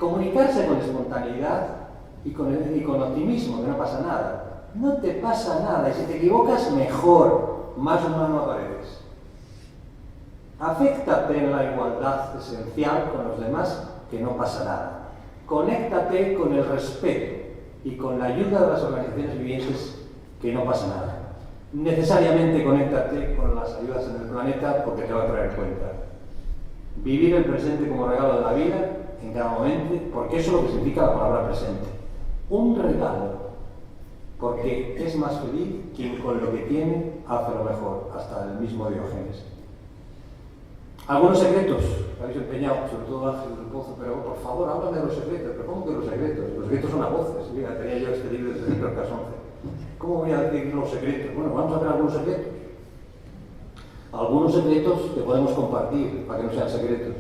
Comunicarse con espontaneidad y con optimismo, que no pasa nada. No te pasa nada, y si te equivocas, mejor, más humano apareces. Aféctate en la igualdad esencial con los demás, que no pasa nada. Conéctate con el respeto y con la ayuda de las organizaciones vivientes, que no pasa nada. Necesariamente conéctate con las ayudas en el planeta, porque te va a traer cuenta. Vivir el presente como regalo de la vida, en cada momento, porque eso es lo que significa la palabra presente. Un regalo, porque es más feliz quien con lo que tiene hace lo mejor, hasta el mismo Diógenes. Algunos secretos que habéis empeñado, sobre todo Ángel del Pozo, pero por favor, háblame de los secretos. ¿Pero cómo que los secretos? Los secretos son a voces. Mira, tenía yo este libro de secretos Cas 11. ¿Cómo voy a decir los secretos? Bueno, vamos a ver algunos secretos. Algunos secretos que podemos compartir para que no sean secretos.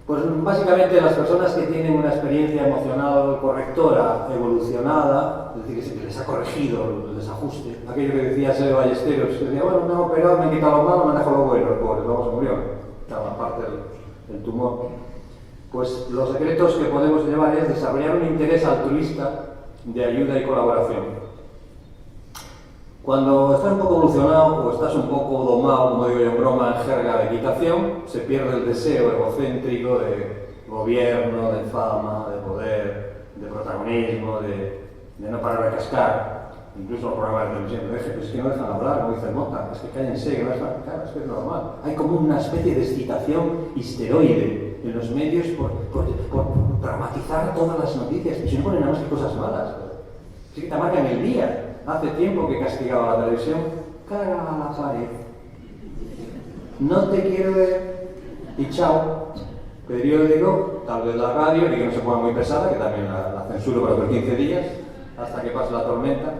Pues básicamente las personas que tienen una experiencia emocional correctora, evolucionada, es decir, que se les ha corregido el desajuste, aquello que decía Sebe Ballesteros, que decía, bueno, me han operado, me han quitado lo malo, me han dejado lo bueno, pues luego se murió, estaba parte del tumor. Pues los secretos que podemos llevar es desarrollar un interés altruista de ayuda y colaboración. Cuando estás un poco evolucionado o estás un poco domado, como digo yo en broma, en jerga de equitación, se pierde el deseo egocéntrico de gobierno, de fama, de poder, de protagonismo, de no parar de cascar. Incluso los programas de televisión, pero es que no dejan hablar, como dice Mota, es que cállense, que no dejan, claro, es que es normal. Hay como una especie de excitación histeroide en los medios por dramatizar todas las noticias, y se no ponen nada más que cosas malas. Así que te marcan el día. Hace tiempo que castigaba la televisión, cara a la pared. No te quiero ver y chao. Periódico, tal vez la radio, y que no se ponga muy pesada, que también la censuro por otros 15 días, hasta que pase la tormenta,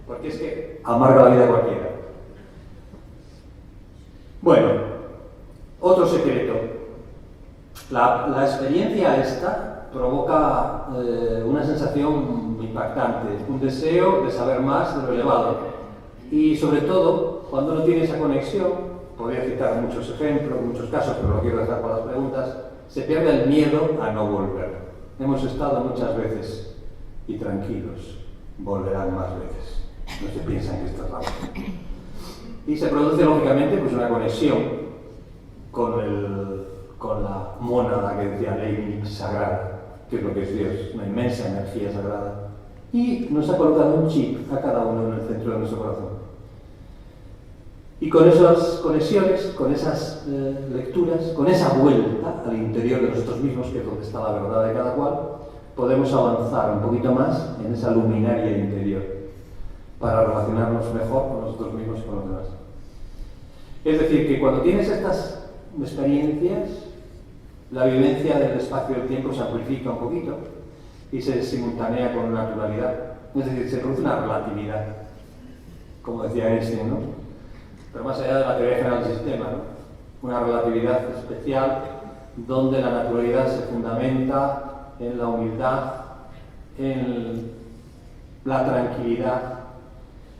porque es que amarga la vida a cualquiera. Bueno, otro secreto. La experiencia esta provoca una sensación impactante, un deseo de saber más de lo elevado. Y sobre todo, cuando uno tiene esa conexión, podría citar muchos ejemplos, muchos casos, pero lo quiero dejar para las preguntas, se pierde el miedo a no volver. Hemos estado muchas veces y tranquilos, volverán más veces. No se piensan que esto es rápido. Y se produce, lógicamente, pues una conexión con la mónada que decía Leibniz sagrada, que es lo que es Dios, una inmensa energía sagrada, y nos ha colocado un chip a cada uno en el centro de nuestro corazón. Y con esas conexiones, con esas lecturas, con esa vuelta al interior de nosotros mismos, que es donde está la verdad de cada cual, podemos avanzar un poquito más en esa luminaria interior para relacionarnos mejor con nosotros mismos y con los demás. Es decir, que cuando tienes estas experiencias, la vivencia del espacio y del tiempo se amplifica un poquito y se simultanea con naturalidad. Es decir, se produce una relatividad, como decía Einstein, ¿no? Pero más allá de la teoría general del sistema, ¿no? Una relatividad especial donde la naturalidad se fundamenta en la humildad, en la tranquilidad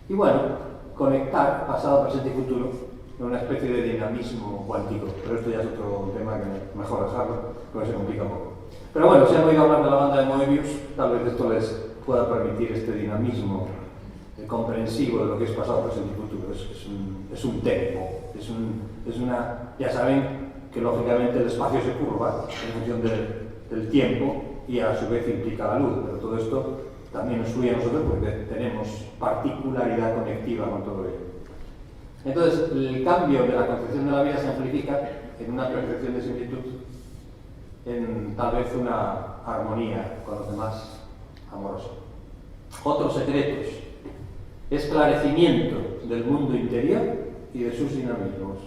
y, bueno, conectar pasado, presente y futuro en una especie de dinamismo cuántico. Pero esto ya es otro tema que mejor dejarlo, porque se complica un poco. Pero bueno, si han oído hablar de la banda de Moebius, tal vez esto les pueda permitir este dinamismo comprensivo de lo que es pasado, presente y futuro. Es un tempo, es una... Ya saben que lógicamente el espacio se curva en función del tiempo y a su vez implica la luz, pero todo esto también nos fluye a nosotros porque tenemos particularidad conectiva con todo ello. Entonces, el cambio de la concepción de la vida se amplifica en una percepción de similitud, en tal vez una armonía con los demás amorosa. Otros secretos: esclarecimiento del mundo interior y de sus dinamismos.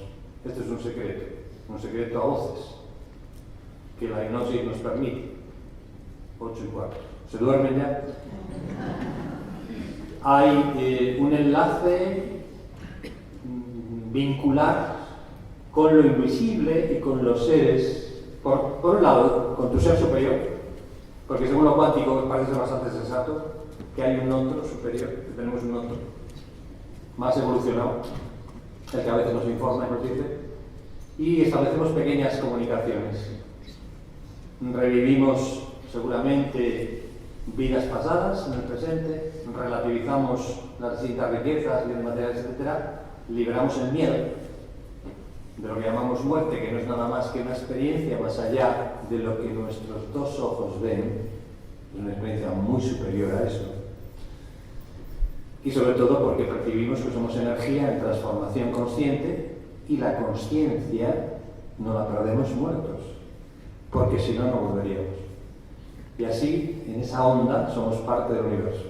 Este es un secreto a voces, que la hipnosis nos permite. 8:15. ¿Se duermen ya? Hay un enlace vincular con lo invisible y con los seres, por un lado, con tu ser superior, porque según lo cuántico parece bastante sensato que hay un otro superior, que tenemos un otro más evolucionado, el que a veces nos informa y nos dice, y establecemos pequeñas comunicaciones. revivimos seguramente vidas pasadas en el presente, relativizamos las distintas riquezas, bienes materiales, etc., liberamos el miedo de lo que llamamos muerte, que no es nada más que una experiencia más allá de lo que nuestros dos ojos ven, es una experiencia muy superior a eso. Y sobre todo porque percibimos que somos energía en transformación consciente y la consciencia no la perdemos muertos, porque si no, no volveríamos. Y así, en esa onda, somos parte del universo.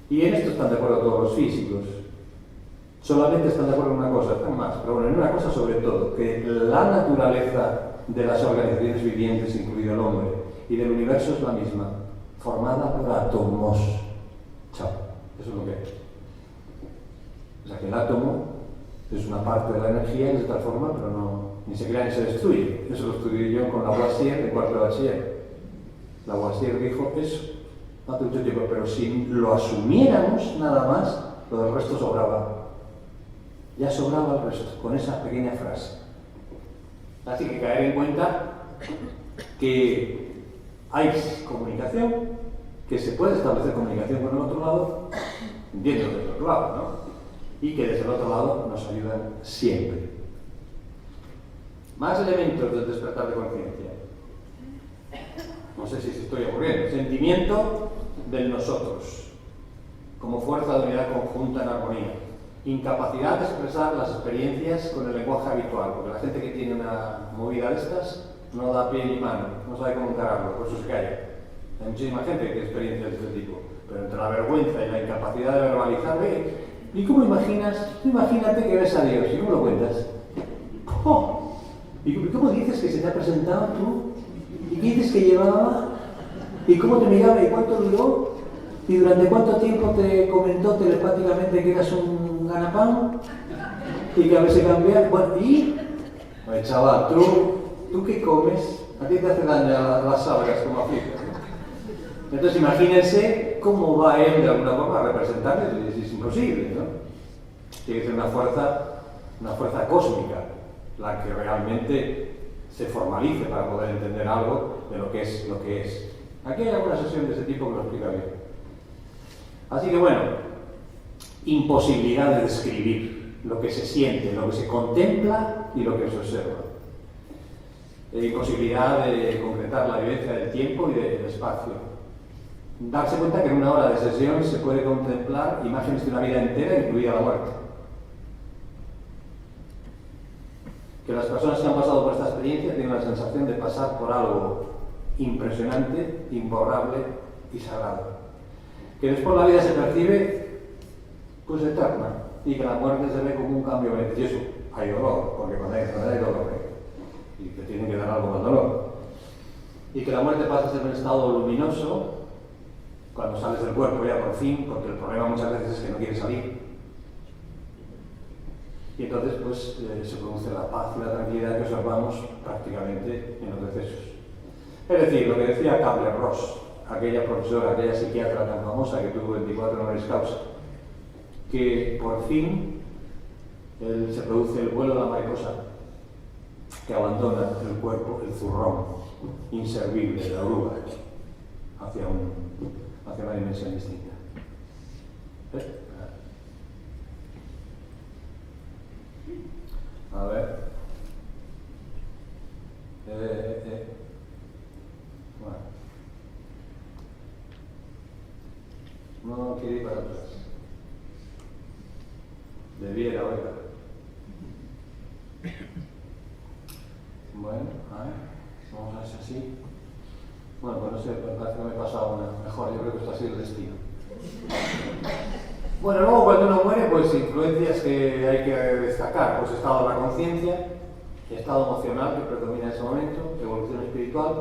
Y en esto están de acuerdo todos los físicos. Solamente están de acuerdo en una cosa, están más, pero bueno, en una cosa sobre todo, que la naturaleza de las organizaciones vivientes, incluido el hombre, y del universo es la misma, formada por átomos. Chao, eso es lo que es. O sea que el átomo es una parte de la energía que se transforma, pero no, ni se crea ni se destruye. Eso lo estudié yo con Lavoisier en cuarto de bachiller. Lavoisier dijo eso hace mucho tiempo, pero si lo asumiéramos nada más, lo del resto sobraba. Ya sobraba el resto, con esa pequeña frase. Así que caer en cuenta que hay comunicación, que se puede establecer comunicación con el otro lado, viendo del otro lado, ¿no? Y que desde el otro lado nos ayudan siempre. Más elementos del despertar de conciencia. No sé si estoy aburriendo. Sentimiento del nosotros, como fuerza de unidad conjunta en armonía. Incapacidad de expresar las experiencias con el lenguaje habitual, porque la gente que tiene una movida de estas no da pie ni mano, no sabe cómo encararlo, por eso se calla. Hay muchísima gente que tiene experiencias de este tipo, pero entre la vergüenza y la incapacidad de verbalizar, ¿y cómo imaginas? Tú imagínate que ves a Dios, ¿y cómo lo cuentas? ¡Oh! ¿Y cómo dices que se te ha presentado tú? ¿Y qué dices que llevaba? ¿Y cómo te miraba? ¿Y cuánto duró? ¿Y durante cuánto tiempo te comentó telepáticamente que eras un ganapán? ¿Y que a veces cambiar? Bueno, ¿y? Oye, chaval, ¿tú qué comes? A ti te hace daño las algas como africanas. Entonces imagínense cómo va él de alguna forma a representarles. Es imposible, ¿no? Tiene que ser una fuerza cósmica la que realmente se formalice para poder entender algo de lo que es lo que es. Aquí hay alguna sesión de ese tipo que lo explica bien. Así que bueno, imposibilidad de describir lo que se siente, lo que se contempla y lo que se observa. Imposibilidad de concretar la vivencia del tiempo y del espacio. Darse cuenta que en una hora de sesión se puede contemplar imágenes de una vida entera, incluida la muerte. Que las personas que han pasado por esta experiencia tienen la sensación de pasar por algo impresionante, imborrable y sagrado. Que después la vida se percibe pues eterna y que la muerte se ve como un cambio beneficioso. Hay dolor, porque cuando hay enfermedad hay dolor, y te tienen que dar algo al dolor. Y que la muerte pasa a ser un estado luminoso cuando sales del cuerpo ya por fin, porque el problema muchas veces es que no quieres salir. Y entonces pues se produce la paz y la tranquilidad que observamos prácticamente en los decesos. Es decir, lo que decía Kübler-Ross, aquella profesora, aquella psiquiatra tan famosa que tuvo 24 honoris causa, que por fin se produce el vuelo de la mariposa, que abandona el cuerpo, el zurrón inservible de la oruga, hacia una dimensión distinta. A ver. Bueno. No quiere ir para atrás. Debiera, oiga. Bueno, a ver. Vamos a ver si así. Bueno, pues no sé, parece que me he pasado una mejor. Yo creo que esto ha sido el destino. Bueno, luego cuando uno muere, pues influencias que hay que destacar, pues estado de la conciencia, estado emocional que predomina en ese momento, evolución espiritual,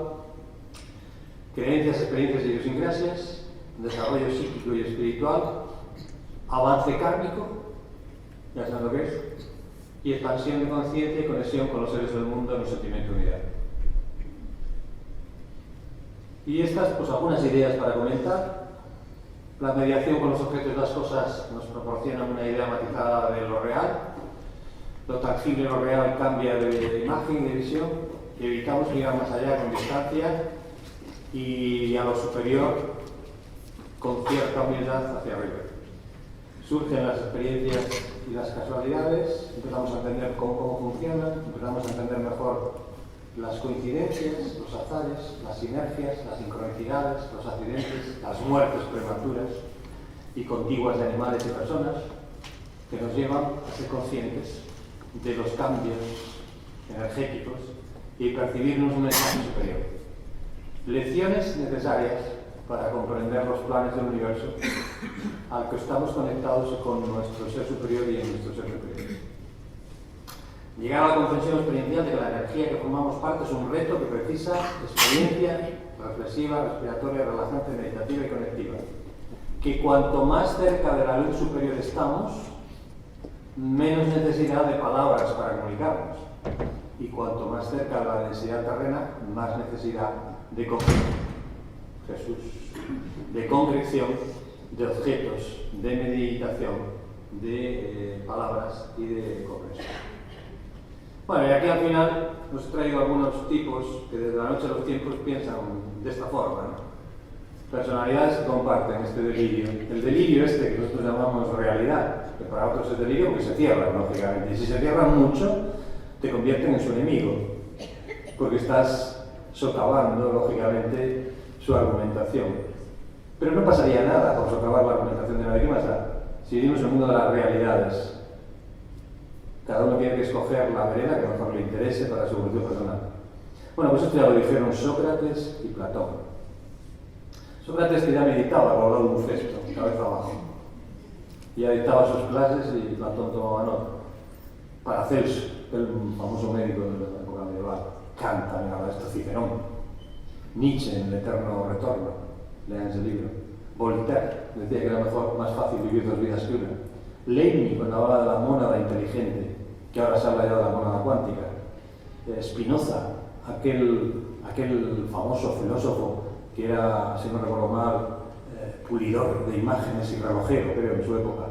creencias, experiencias y idiosincrasias, desarrollo psíquico y espiritual, avance kármico, ya saben lo que es, y expansión de conciencia y conexión con los seres del mundo en un sentimiento de unidad. Y estas, pues algunas ideas para comentar. La mediación con los objetos de las cosas nos proporciona una idea matizada de lo real. Lo tangible y lo real cambia de imagen y de visión. que evitamos mirar más allá con distancia y a lo superior con cierta humildad hacia arriba. Surgen las experiencias y las casualidades, empezamos a entender cómo funcionan, empezamos a entender mejor las coincidencias, los azares, las sinergias, las sincronicidades, los accidentes, las muertes prematuras y contiguas de animales y personas que nos llevan a ser conscientes de los cambios energéticos y percibirnos un mensaje superior. Lecciones necesarias para comprender los planes del universo al que estamos conectados con nuestro ser superior y en nuestro ser superior. Llegar a la comprensión experiencial de que la energía que formamos parte es un reto que precisa experiencia reflexiva, respiratoria, relajante, meditativa y conectiva. Que cuanto más cerca de la luz superior estamos, menos necesidad de palabras para comunicarnos. Y cuanto más cerca de la densidad terrena, más necesidad de concreción. Jesús, de concreción de objetos, de meditación, de palabras y de comprensión. Bueno, y aquí al final os he traído algunos tipos que desde la noche a los tiempos piensan de esta forma, ¿no? Personalidades que comparten este delirio. El delirio este que nosotros llamamos realidad, que para otros es delirio porque se cierran, lógicamente. Y si se cierran mucho, te convierten en su enemigo, porque estás socavando, lógicamente, su argumentación. Pero no pasaría nada por socavar la argumentación de nadie. ¿Qué más da? Si vivimos en el mundo de las realidades, cada uno tiene que escoger la vereda que mejor le interese para su evolución personal. Bueno, pues esto ya lo dijeron Sócrates y Platón. Sócrates, que ya meditaba al lado de un cesto, cabeza abajo. Ya dictaba sus clases y Platón tomaba nota. Paracelso, el famoso médico de la época medieval, Kant también habla de esto, Cicerón. Nietzsche en El eterno retorno, lean ese libro. Voltaire decía que era más fácil vivir dos vidas que una. Leibniz, cuando hablaba de la mónada inteligente, que ahora se habla ya de la mónada cuántica. Spinoza, aquel famoso filósofo que era, si no recuerdo mal, pulidor de imágenes y relojero, creo, en su época.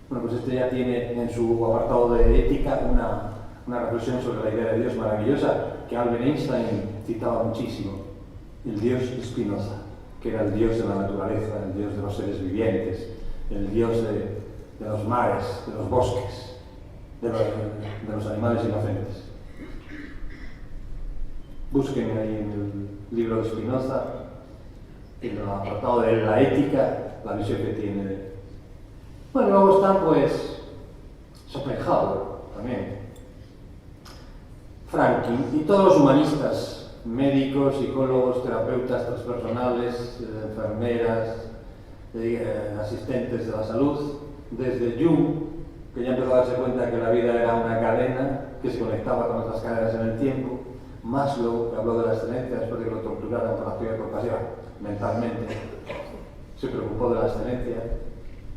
Bueno, pues este ya tiene en su apartado de ética una reflexión sobre la idea de Dios maravillosa que Albert Einstein citaba muchísimo. El Dios Spinoza, que era el Dios de la naturaleza, el Dios de los seres vivientes, el Dios de los mares, de los bosques, de los animales inocentes. Busquen ahí en el libro de Spinoza, en el apartado de la ética, la visión que tiene. Bueno, luego están pues Schopenhauer también, Franklin y todos los humanistas, médicos, psicólogos, terapeutas transpersonales, enfermeras, asistentes de la salud, desde Jung, que ya empezó a darse cuenta que la vida era una cadena que se conectaba con otras cadenas en el tiempo. Maslow, que habló de la excelencia después de que lo torturaran por actividad compasiva mentalmente, se preocupó de la excelencia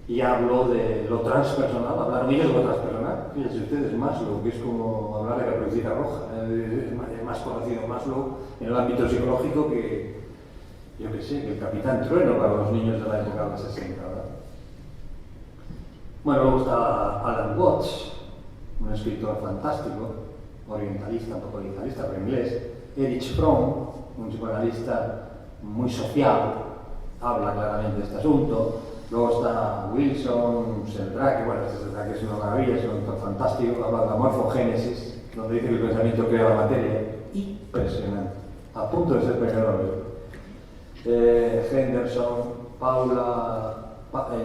y habló de lo transpersonal. Hablaron ellos de lo transpersonal. Fíjense ustedes, Maslow, que es como hablar de Caperucita Roja, es más conocido Maslow en el ámbito psicológico que, yo qué sé, que el Capitán Trueno para los niños de la época de los 60, ¿verdad? Bueno, luego está Alan Watts, un escritor fantástico, orientalista, un poco orientalista, pero inglés. Erich Fromm, un psicoanalista muy social, habla claramente de este asunto. Luego está Wilson, Sheldrake, bueno, Sheldrake es una maravilla, es un autor fantástico, habla de la morfogénesis, donde dice que el pensamiento crea la materia. Impresionante, a punto de ser premio Nobel. Henderson,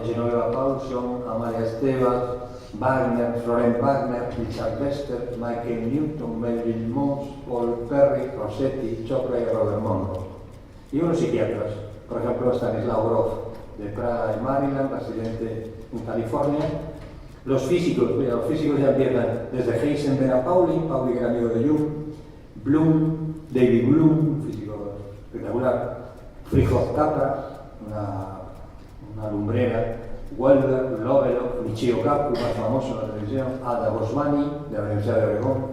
Genoveva Paulson, Amalia Esteva, Wagner, Florent Wagner, Richard Wester, Michael Newton, Melville Moss, Paul Perry, Rossetti, Chopra y Robert Monroe. Y unos psiquiatras, por ejemplo Stanislav Grof, de Praga y Maryland, residente en California. Los físicos ya empiezan desde Heisenberg a Pauli que era amigo de Jung, Bloom, David Bloom, un físico espectacular, Frijol Capra, una lumbrera, Welder, Lovelock, Michio Kaku, más famoso en la televisión, Ada Bosmani, de la Universidad de Oregón,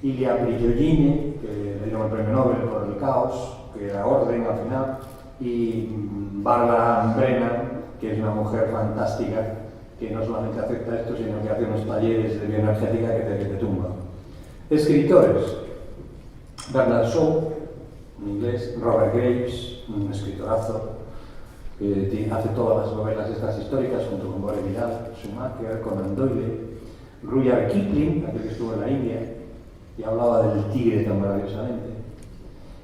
Ilya Prigogine, que le dieron el premio Nobel por el caos, que era orden al final, y Barbara Brennan, que es una mujer fantástica, que no solamente acepta esto, sino que hace unos talleres de bioenergética que te tumban. Escritores. Bernard Shaw, en inglés, Robert Graves, un escritorazo, que hace todas las novelas estas históricas junto con Gore Vidal, Schumacher, Conan Doyle, Rudyard Kipling, aquel que estuvo en la India y hablaba del tigre tan maravillosamente,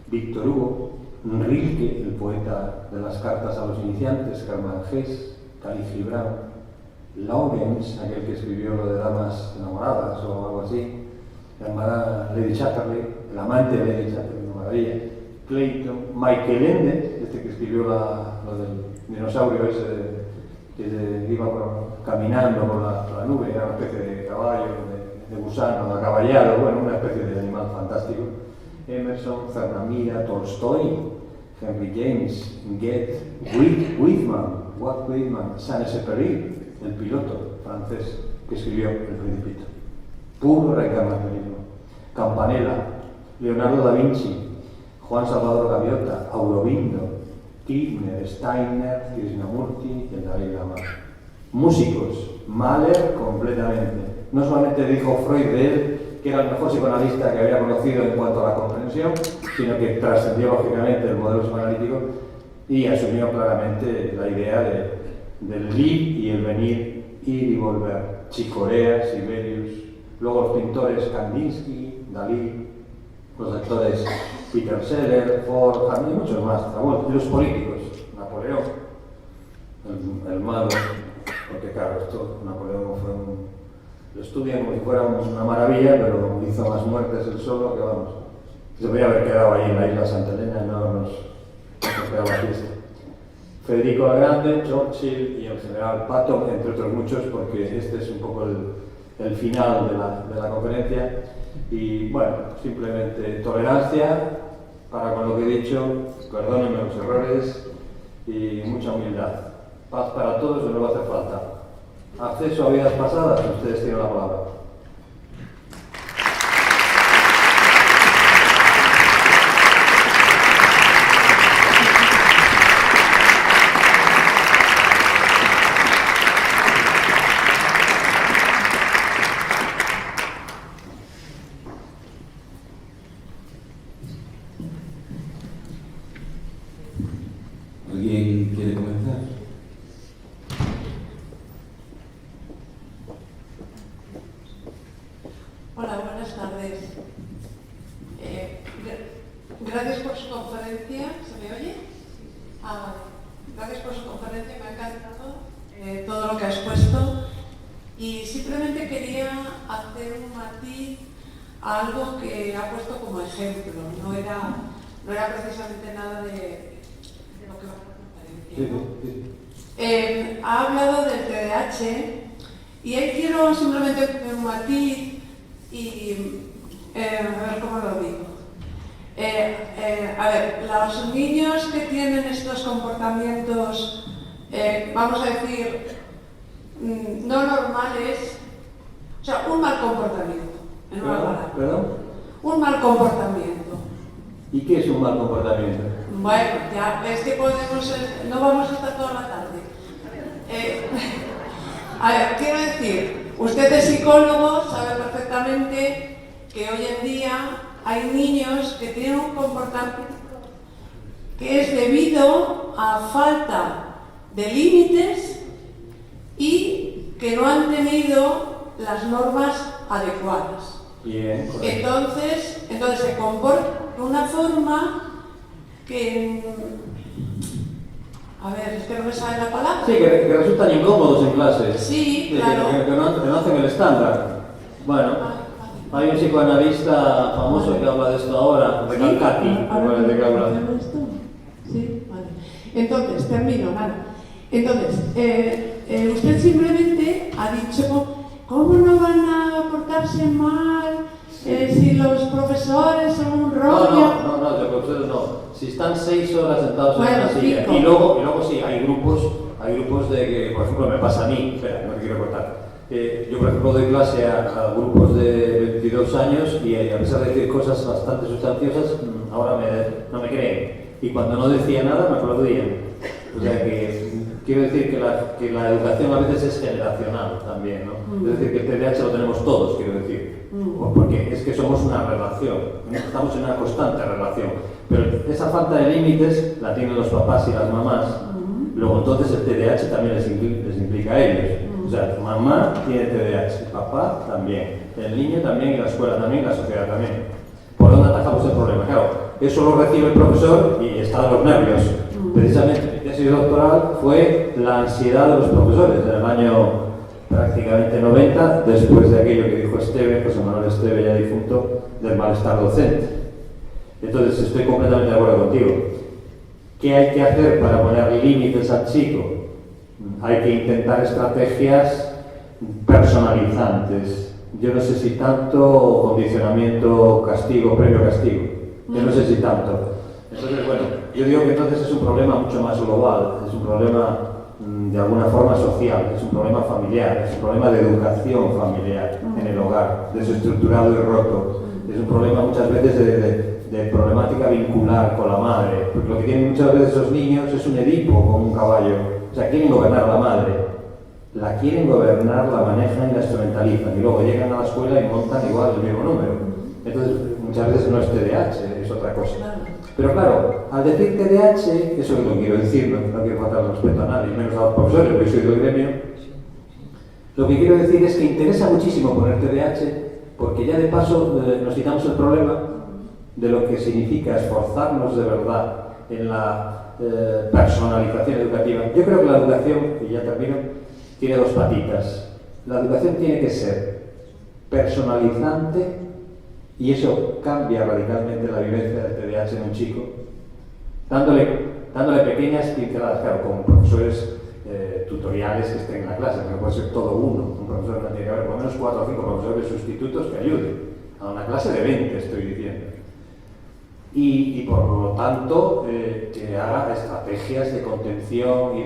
Víctor Hugo, Rilke, el poeta de las cartas a los iniciantes, Hermann Hesse, Khalil Gibran, Lawrence, aquel que escribió lo de Damas enamoradas o algo así, llamada Lady Chatterley, el amante de Lady Chatterley, una maravilla, Clayton, Michael Ende, este que escribió lo del dinosaurio ese que iba caminando por la nube, era una especie de caballo, de gusano, acaballado, bueno, una especie de animal fantástico. Emerson, Fernand, Tolstoy, Henry James, Goethe, Walt Whitman, Saint-Exupéry, el piloto francés que escribió El Principito. Puro reencarnacionismo. Campanella, Leonardo da Vinci, Juan Salvador Gaviota, Aurobindo, Kirchner, Steiner, Krishnamurti y el Dalai Lama. Músicos, Mahler completamente. No solamente dijo Freud de él que era el mejor psicoanalista que había conocido en cuanto a la comprensión, sino que trascendió lógicamente el modelo psicoanalítico y asumió claramente la idea del ir y el venir, ir y volver. Chicorea, Sibelius, luego los pintores Kandinsky, Dalí, los actores Peter Seller, Ford, y muchos más, y los políticos, Napoleón, el malo, porque claro, Napoleón fue lo estudian como si fuera una maravilla, pero hizo más muertes él solo que vamos. Se podría haber quedado ahí en la isla Santa Elena y no nos quedaba fiesta. Federico el Grande, Churchill y el general Patton, entre otros muchos, porque este es un poco el final de la conferencia. Y bueno, simplemente tolerancia para con lo que he dicho, perdónenme los errores y mucha humildad. Paz para todos, que no va a hacer falta. Acceso a vidas pasadas, ustedes tienen la palabra. ¿Alguien quiere comenzar? Hola, buenas tardes. Gracias por su conferencia. ¿Se me oye? Vale. Gracias por su conferencia, me ha encantado todo lo que has puesto. Y simplemente quería hacer un matiz a algo que ha puesto como ejemplo. No era precisamente nada de lo que va a la conferencia. Ha hablado del TDAH y ahí quiero simplemente poner un matiz y a ver cómo lo digo. A ver, los niños que tienen estos comportamientos, vamos a decir, no normales, o sea, un mal comportamiento, en una palabra. ¿Perdón? Un mal comportamiento. ¿Y qué es un mal comportamiento? Bueno, ya es que no vamos a estar toda la tarde. A ver, quiero decir, usted es psicólogo, sabe perfectamente que hoy en día hay niños que tienen un comportamiento que es debido a falta de límites y que no han tenido las normas adecuadas. Bien, correcto. Entonces se comporta de una forma que... A ver, es que no me sale la palabra. Sí, que resultan incómodos en clase. Sí, claro. Que no hacen el estándar. Bueno, hay un psicoanalista famoso que habla de esto ahora, de Calcati. ¿De qué habla? Sí, vale. Entonces, termino, nada. Entonces, usted simplemente ha dicho, ¿cómo no van a portarse mal si los profesores son un rollo? No, los profesores no. Si están 6 horas sentados en Bueno, una silla. cinco. Y luego sí, hay grupos de que, por ejemplo, me pasa a mí, espera, no te quiero cortar. Yo, por ejemplo, doy clase a grupos de 22 años y a pesar de decir cosas bastante sustanciosas, ahora no me creen. Y cuando no decía nada, me aplaudían. O sea que quiero decir que la educación a veces es generacional también, ¿no? Es decir, que el TDAH lo tenemos todos, quiero decir. Porque es que somos una relación, estamos en una constante relación. Pero esa falta de límites la tienen los papás y las mamás. Luego entonces el TDAH también les implica a ellos. O sea, mamá tiene TDAH, papá también, el niño también, y la escuela también, y la sociedad también. ¿Por dónde atajamos el problema? Claro, eso lo recibe el profesor y está de los nervios. Precisamente mi tesis doctoral fue la ansiedad de los profesores en el año prácticamente 90, después de aquello que dijo Esteve, José Manuel Esteve, ya difunto, del malestar docente. Entonces estoy completamente de acuerdo contigo. ¿Qué hay que hacer para poner límites al chico? Hay que intentar estrategias personalizantes. Yo no sé si tanto condicionamiento, castigo, premio castigo. Yo no sé si tanto. Entonces, bueno, yo digo que entonces es un problema mucho más global, es un problema de alguna forma social, es un problema familiar, es un problema de educación familiar en el hogar, desestructurado y roto. Es un problema muchas veces de problemática vincular con la madre, porque lo que tienen muchas veces esos niños es un Edipo con un caballo. O sea, quieren gobernar a la madre, la quieren gobernar, la manejan y la instrumentalizan, y luego llegan a la escuela y montan igual el mismo número. Entonces, muchas veces no es TDAH, es otra cosa. Pero claro, al decir TDAH, eso es lo que quiero decir, no quiero faltar respeto a nadie, menos a los profesores, porque soy del gremio. Lo que quiero decir es que interesa muchísimo poner TDAH, porque ya de paso nos quitamos el problema de lo que significa esforzarnos de verdad en la personalización educativa. Yo creo que la educación, y ya termino, tiene dos patitas. La educación tiene que ser personalizante, y eso cambia radicalmente la vivencia del TDAH en un chico, dándole pequeñas pinceladas, claro, con profesores tutoriales que estén en la clase, que no puede ser todo uno. Un profesor no tiene que haber por lo menos 4 o 5 profesores sustitutos que ayuden a una clase de 20, estoy diciendo. Y por lo tanto, que haga estrategias de contención y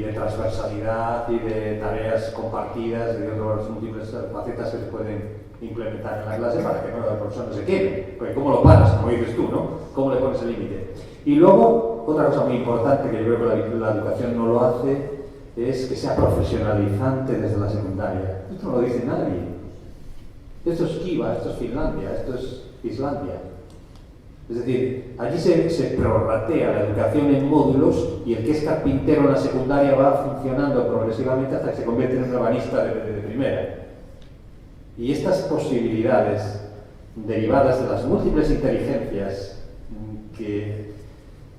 de transversalidad y de tareas compartidas y de otras múltiples facetas que se pueden implementar en la clase para que el profesor no se quede. Porque ¿cómo lo paras? Como dices tú, ¿no? ¿Cómo le pones el límite? Y luego, otra cosa muy importante que yo creo que la educación no lo hace es que sea profesionalizante desde la secundaria. Esto no lo dice nadie. Esto es Kiva, esto es Finlandia, esto es Islandia. Es decir, allí se prorratea la educación en módulos y el que es carpintero en la secundaria va funcionando progresivamente hasta que se convierte en un urbanista de primera. Y estas posibilidades derivadas de las múltiples inteligencias que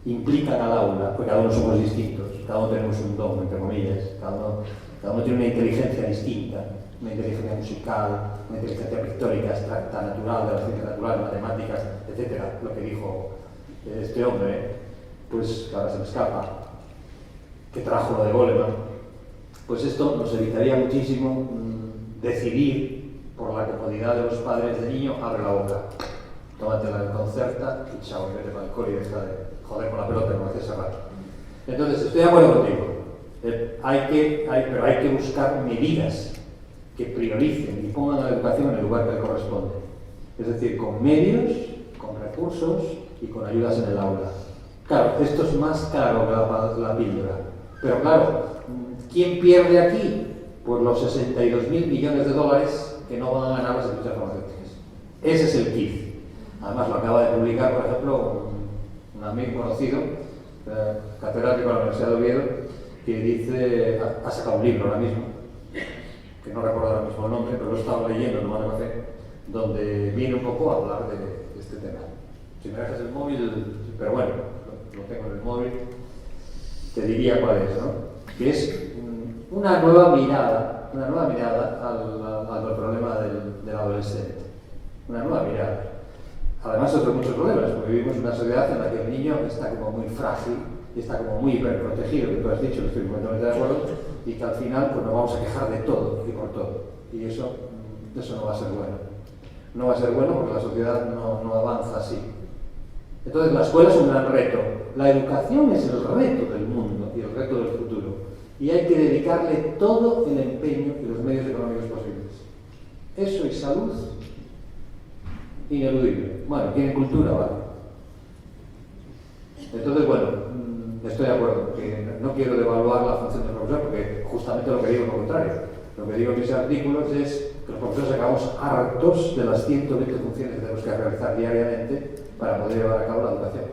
implican al aula, porque cada uno somos distintos, cada uno tenemos un don, entre comillas, cada uno tiene una inteligencia distinta, una inteligencia musical, una inteligencia pictórica, abstracta, natural, de las ciencias naturales, matemáticas, etc. Lo que dijo este hombre, pues que ahora se me escapa, que trajo lo de Goleman, pues esto nos evitaría muchísimo decidir por la comodidad de los padres de niño, abre la boca, tómatela en concerta y chao, vete para el cole y deja de joder con la pelota como hacía hace rato. Entonces, estoy de acuerdo contigo, pero hay que buscar medidas que prioricen y pongan a la educación en el lugar que le corresponde. Es decir, con medios, con recursos y con ayudas en el aula. Claro, esto es más caro que la píldora, pero claro, ¿quién pierde aquí? Pues los 62.000 millones de dólares que no van a ganar las industrias farmacéuticas. Ese es el kit. Además, lo acaba de publicar, por ejemplo, un amigo conocido, catedrático de la Universidad de Oviedo, que dice, ha sacado un libro ahora mismo, que no recuerdo ahora mismo el nombre, pero lo he estado leyendo, tomando café, donde viene un poco a hablar de este tema. Si me dejas el móvil, pero bueno, lo tengo en el móvil, te diría cuál es, ¿no? Que es una nueva mirada al problema del adolescente. Una nueva mirada. Además, otros muchos problemas, porque vivimos en una sociedad en la que el niño está como muy frágil y está como muy hiperprotegido, que tú has dicho, estoy completamente de acuerdo, y que al final pues, nos vamos a quejar de todo y por todo. Y eso no va a ser bueno. No va a ser bueno porque la sociedad no avanza así. Entonces, la escuela es un gran reto. La educación es el reto del mundo y el reto del futuro. Y hay que dedicarle todo el empeño y los medios económicos posibles. Eso y salud, ineludible. Bueno, tiene cultura, vale. Entonces, bueno, estoy de acuerdo, que no quiero devaluar la función del profesor, porque justamente lo que digo es lo contrario. Lo que digo en mis artículos es que los profesores acabamos hartos de las 120 funciones que tenemos que realizar diariamente para poder llevar a cabo la educación.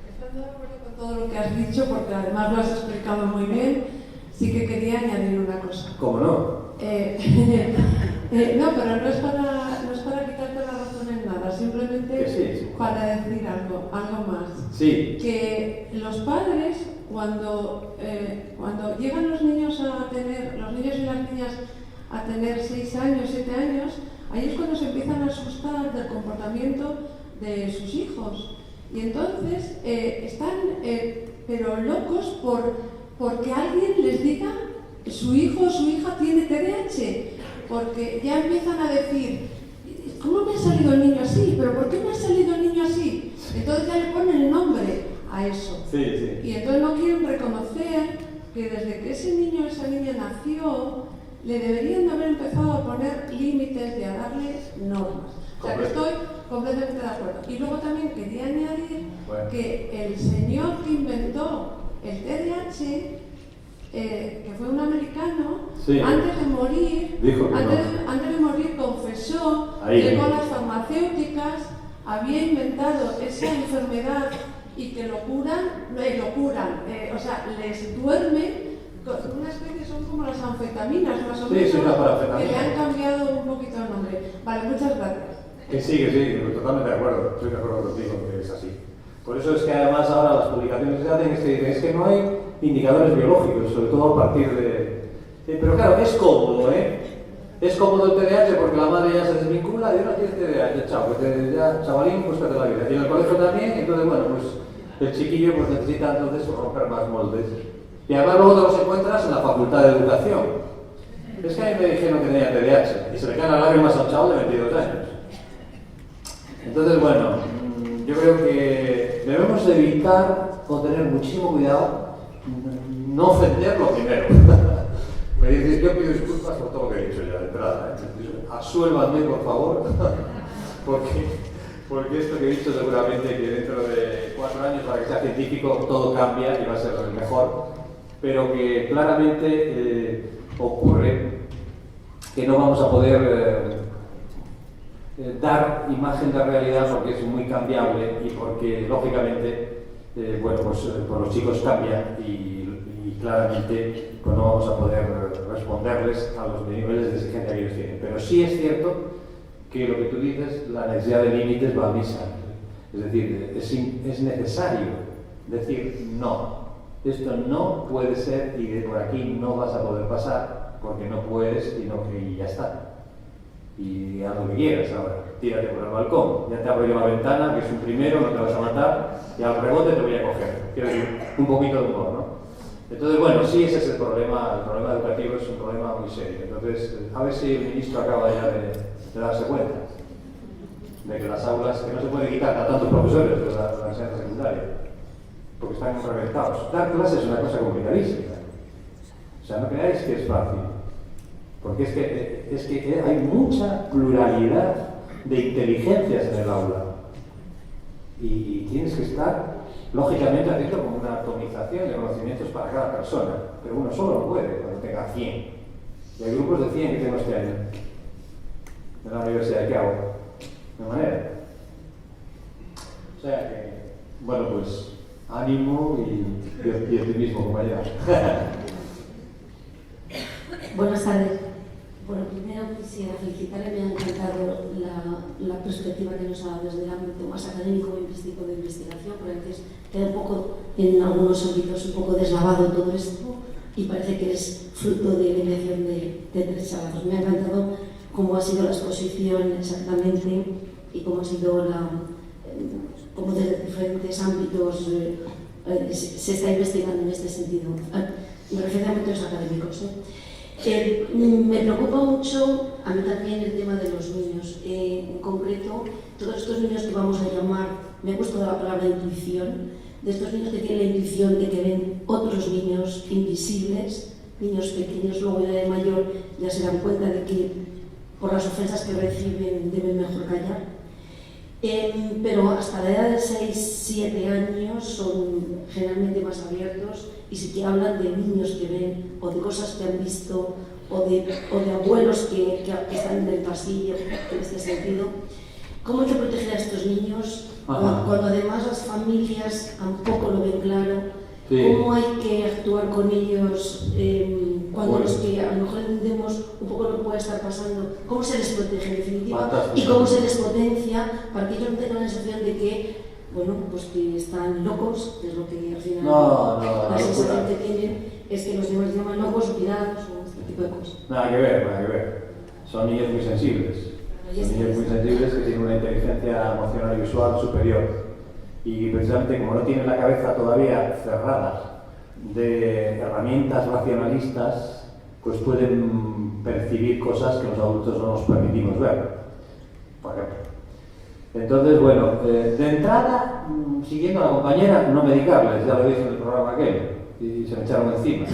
Estoy de acuerdo con todo lo que has dicho, porque además lo has explicado muy bien. Sí que quería añadir una cosa. ¿Cómo no? No, pero no es para quitarte la razón en nada, simplemente sí. para decir algo más. Sí. Que los padres, cuando llegan los niños y las niñas a tener 6 años, 7 años, ahí es cuando se empiezan a asustar del comportamiento de sus hijos. Y entonces están pero locos porque alguien les diga que su hijo o su hija tiene TDAH, porque ya empiezan a decir, ¿cómo me ha salido el niño así? ¿Pero por qué me ha salido el niño así? Entonces ya le ponen el nombre a eso. Sí. Y entonces no quieren reconocer que desde que ese niño o esa niña nació, le deberían de haber empezado a poner límites y a darle normas. O sea, que estoy completamente de acuerdo. Y luego también quería añadir que el señor que inventó el TDAH, que fue un americano, sí, antes de morir, dijo que antes de morir confesó que con las farmacéuticas había inventado esa enfermedad y que lo curan, o sea, les duerme con una especie, son como las anfetaminas, más o menos, que le han cambiado un poquito el nombre. Vale, muchas gracias. Que sí, totalmente de acuerdo, estoy de acuerdo contigo que es así. Por eso es que además ahora las publicaciones que se hacen es que no hay indicadores biológicos, sobre todo a partir de... pero claro, es cómodo, Es cómodo el TDAH porque la madre ya se desvincula y no tienes TDAH, chao, pues ya, chavalín, búscate la vida. Y en el colegio también, entonces bueno, pues el chiquillo pues necesita entonces romper más moldes. Y además luego te los encuentras en la Facultad de Educación. Es que a mí me dijeron que tenía TDAH y se le caen las lágrimas a un chaval de 22 años. Entonces bueno, yo creo que debemos evitar o tener muchísimo cuidado, no ofenderlo primero. Yo pido disculpas por todo lo que he dicho ya de entrada. Asuélvanme, por favor, porque esto que he dicho seguramente que dentro de 4 años, para que sea científico, todo cambia y va a ser el mejor, pero que claramente ocurre que no vamos a poder dar imagen de realidad porque es muy cambiable y porque, lógicamente, pues los chicos cambian y claramente pues no vamos a poder responderles a los niveles de exigencia que ellos tienen. Pero sí es cierto que lo que tú dices, la necesidad de límites va a misa. Es decir, es necesario decir no. Esto no puede ser y de por aquí no vas a poder pasar porque no puedes y ya está. Y haz lo que quieras ahora, tírate por el balcón, ya te abro yo la ventana, que es un primero, no te vas a matar, y al rebote te voy a coger. Quiero decir, un poquito de humor, ¿no? Entonces, bueno, sí, ese es el problema educativo es un problema muy serio. Entonces, a ver si el ministro acaba ya de darse cuenta de que las aulas, que no se puede quitar a tantos profesores de la enseñanza secundaria, porque están reventados. Dar clases es una cosa complicadísima. O sea, no creáis que es fácil. Porque es que hay mucha pluralidad de inteligencias en el aula. Y tienes que estar, lógicamente, haciendo como una atomización de conocimientos para cada persona. Pero uno solo no puede cuando tenga 100. Y hay grupos de 100 que tengo este año. En la Universidad de Cabo. De manera. O sea que, bueno, pues, ánimo y optimismo, compañero. Buenas tardes. Bueno, primero quisiera felicitarle, me ha encantado la perspectiva que nos ha dado desde el ámbito más académico e de investigación, porque a veces queda un poco, en algunos ámbitos, un poco deslavado todo esto y parece que es fruto de la invención de 3 sábados. Me ha encantado cómo ha sido la exposición exactamente y cómo ha sido cómo desde diferentes ámbitos se está investigando en este sentido. Me refiero a ámbitos académicos. Me preocupa mucho, a mí también, el tema de los niños. En concreto, todos estos niños que vamos a llamar, me he puesto la palabra intuición, de estos niños que tienen la intuición de que ven otros niños invisibles, niños pequeños, luego ya de mayor ya se dan cuenta de que por las ofensas que reciben deben mejor callar. Pero hasta la edad de 6-7 años son generalmente más abiertos y sí que hablan de niños que ven o de cosas que han visto o de abuelos que están en el pasillo, en este sentido. ¿Cómo hay que proteger a estos niños cuando además las familias tampoco lo ven claro? Sí. ¿Cómo hay que actuar con ellos cuando los que a lo mejor entendemos un poco lo que puede estar pasando? ¿Cómo se les protege en definitiva? ¿Y cómo se les potencia para que ellos no tengan la sensación de que, bueno, pues que están locos, que es lo que al final la sensación que tienen es que los demás llaman locos o pirados o este tipo de cosas? Nada que ver. Son niños muy sensibles. Son niños muy sensibles que tienen una inteligencia emocional y visual superior. Y precisamente como no tienen la cabeza todavía cerrada de herramientas racionalistas, pues pueden percibir cosas que los adultos no nos permitimos ver, por ejemplo. Entonces, bueno, de entrada, siguiendo a la compañera, no medicarles, ya lo dije en el programa aquel, y se me echaron encima.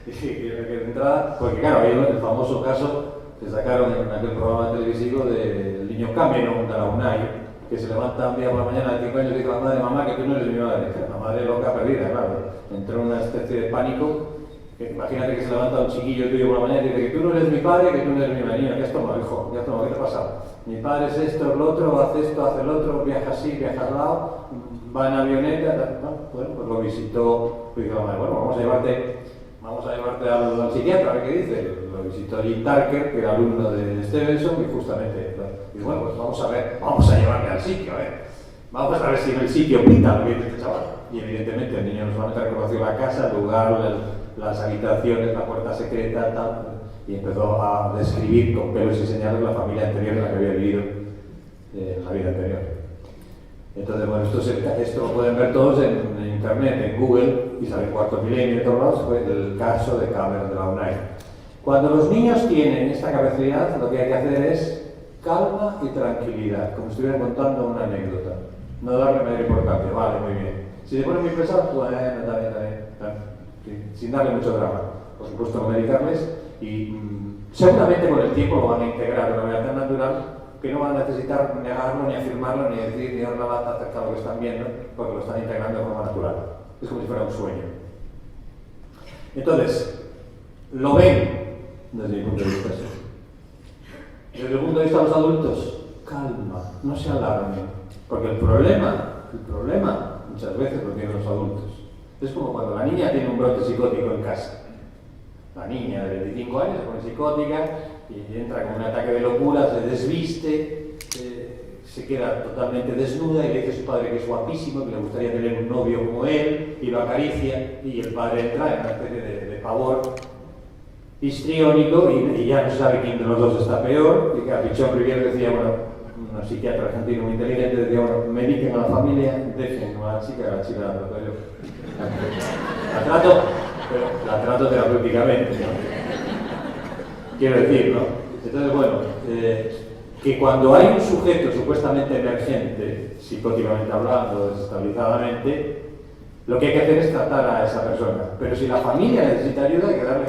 De entrada, porque claro, hay el famoso caso que sacaron en aquel programa televisivo del niño Cameron de la UNAI, que se levanta un día por la mañana de 5 años y dice a la madre: mamá, que tú no eres mi madre. La madre loca perdida, claro. Entró en una especie de pánico. Imagínate que se levanta un chiquillo tuyo por la mañana y dice que tú no eres mi padre, que tú no eres mi madre. Niño, ¿qué has tomado, hijo? ¿Qué has tomado? ¿Qué te ha pasado? Mi padre es esto, es lo otro, hace esto, hace el otro, viaja así, viaja al lado, va en avioneta. Bueno, pues lo visitó, dijo la madre: bueno, vamos a llevarte al psiquiatra, a ver qué dice. Lo visitó Jim Tarker, que era alumno de Stevenson, y justamente, y bueno, pues vamos a llevarle al sitio, vamos a ver si en el sitio pinta lo que dice este chaval. Y evidentemente el niño no solamente reconoció la casa, el lugar, las habitaciones, la puerta secreta, tal, y empezó a describir con pelos y señales la familia anterior en la que había vivido en la vida anterior. Entonces, bueno, esto lo pueden ver todos en internet, en Google, y sale en Cuarto Milenio y todos lados, fue el caso de Cameron de la UNAI. Cuando los niños tienen esta capacidad, lo que hay que hacer es calma y tranquilidad, como si estuvieran contando una anécdota. No darle mayor importancia, vale, muy bien. Si se pone muy pesado, bueno, está bien. Sin darle mucho drama. Por supuesto, no medicarles y seguramente con el tiempo lo van a integrar de una manera tan natural que no van a necesitar negarlo, ni afirmarlo, ni decir, ni dar la bata acerca de lo que están viendo, porque lo están integrando de forma natural. Es como si fuera un sueño. Entonces, lo ven desde mi punto de vista. Desde el punto de vista de los adultos, calma, no se alarmen, porque el problema muchas veces lo tienen los adultos. Es como cuando la niña tiene un brote psicótico en casa. La niña de 25 años se pone psicótica y entra con un ataque de locura, se desviste, se queda totalmente desnuda y le dice a su padre que es guapísimo, que le gustaría tener un novio como él, y lo acaricia, y el padre entra en una especie de pavor histriónico y ya no sabe quién de los dos está peor. Y que Pichón Rivière decía, bueno, un psiquiatra argentino muy inteligente, decía, bueno, mediquen a la familia, dejen a la chica la trato yo. La trato terapéuticamente, ¿no? Quiero decir, ¿no? Entonces, bueno, que cuando hay un sujeto supuestamente emergente, psicóticamente hablando, desestabilizadamente, lo que hay que hacer es tratar a esa persona. Pero si la familia necesita ayuda, hay que darle